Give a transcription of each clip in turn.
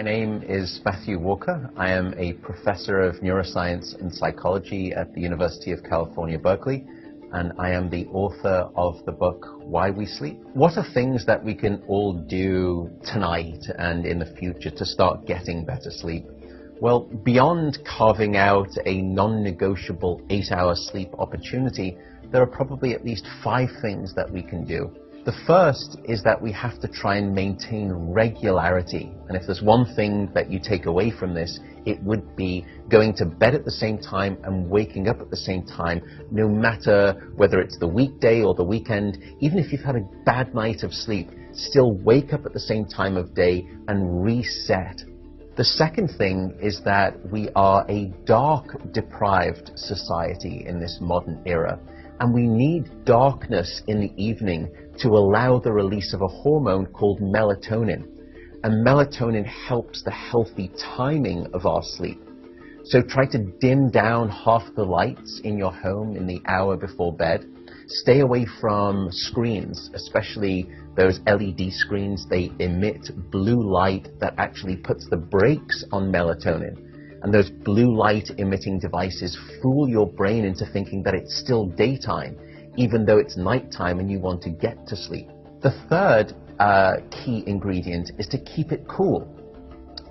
My name is Matthew Walker. I am a professor of neuroscience and psychology at the University of California, Berkeley, and I am the author of the book, Why We Sleep. What are things that we can all do tonight and in the future to start getting better sleep? Well, beyond carving out a non-negotiable 8-hour sleep opportunity, there are probably at least 5 things that we can do. The first is that we have to try and maintain regularity. And if there's one thing that you take away from this, it would be going to bed at the same time and waking up at the same time, no matter whether it's the weekday or the weekend. Even if you've had a bad night of sleep, still wake up at the same time of day and reset. The second thing is that we are a dark-deprived society in this modern era, and we need darkness in the evening to allow the release of a hormone called melatonin. And melatonin helps the healthy timing of our sleep. So try to dim down half the lights in your home in the hour before bed. Stay away from screens, especially those LED screens. They emit blue light that actually puts the brakes on melatonin. And those blue light emitting devices fool your brain into thinking that it's still daytime, even though it's nighttime and you want to get to sleep. The third key ingredient is to keep it cool.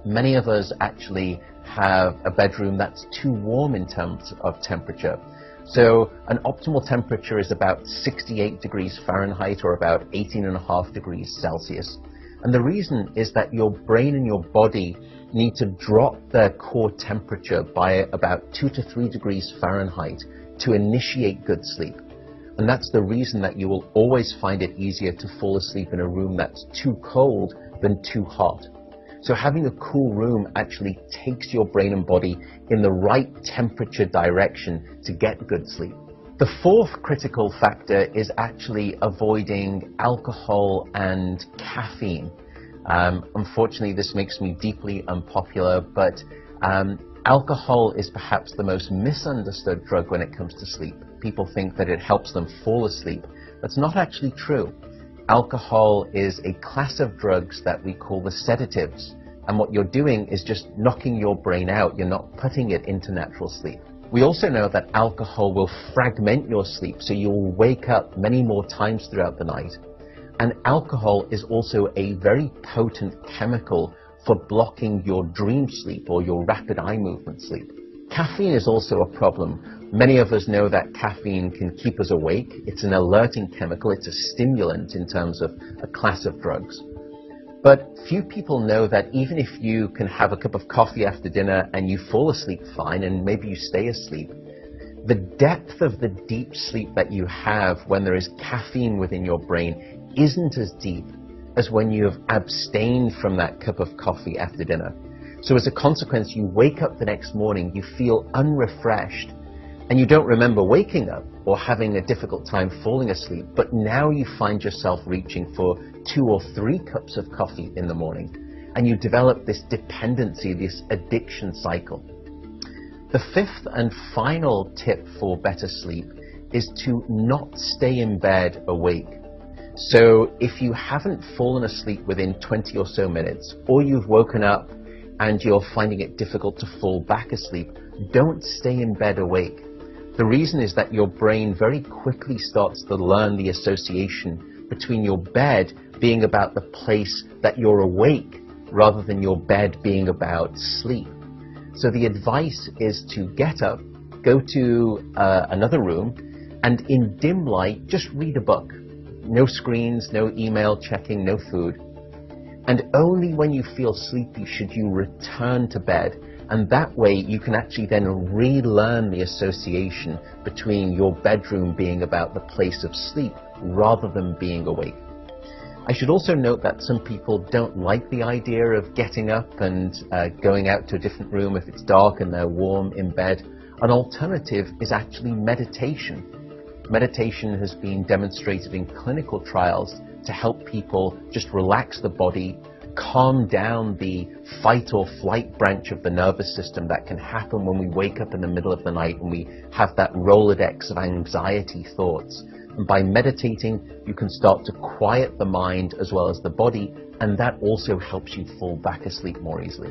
Many of us actually have a bedroom that's too warm in terms of temperature. So an optimal temperature is about 68 degrees Fahrenheit or about 18.5 degrees Celsius. And the reason is that your brain and your body need to drop their core temperature by about 2 to 3 degrees Fahrenheit to initiate good sleep. And that's the reason that you will always find it easier to fall asleep in a room that's too cold than too hot. So having a cool room actually takes your brain and body in the right temperature direction to get good sleep. The fourth critical factor is actually avoiding alcohol and caffeine. Unfortunately, this makes me deeply unpopular, but alcohol is perhaps the most misunderstood drug when it comes to sleep. People think that it helps them fall asleep. That's not actually true. Alcohol is a class of drugs that we call the sedatives. And what you're doing is just knocking your brain out. You're not putting it into natural sleep. We also know that alcohol will fragment your sleep, so you'll wake up many more times throughout the night. And alcohol is also a very potent chemical for blocking your dream sleep or your rapid eye movement sleep. Caffeine is also a problem. Many of us know that caffeine can keep us awake. It's an alerting chemical. It's a stimulant in terms of a class of drugs. But few people know that even if you can have a cup of coffee after dinner and you fall asleep fine and maybe you stay asleep, the depth of the deep sleep that you have when there is caffeine within your brain isn't as deep as when you have abstained from that cup of coffee after dinner. So as a consequence, you wake up the next morning, you feel unrefreshed, and you don't remember waking up or having a difficult time falling asleep, but now you find yourself reaching for 2 or 3 cups of coffee in the morning, and you develop this dependency, this addiction cycle. The fifth and final tip for better sleep is to not stay in bed awake. So if you haven't fallen asleep within 20 or so minutes, or you've woken up and you're finding it difficult to fall back asleep, don't stay in bed awake. The reason is that your brain very quickly starts to learn the association between your bed being about the place that you're awake rather than your bed being about sleep. So the advice is to get up, go to another room, and in dim light, just read a book. No screens, no email checking, no food. And only when you feel sleepy should you return to bed. And that way you can actually then relearn the association between your bedroom being about the place of sleep rather than being awake. I should also note that some people don't like the idea of getting up and going out to a different room if it's dark and they're warm in bed. An alternative is actually meditation. Meditation has been demonstrated in clinical trials to help people just relax the body, calm down the fight or flight branch of the nervous system that can happen when we wake up in the middle of the night and we have that Rolodex of anxiety thoughts. And by meditating, you can start to quiet the mind as well as the body, and that also helps you fall back asleep more easily.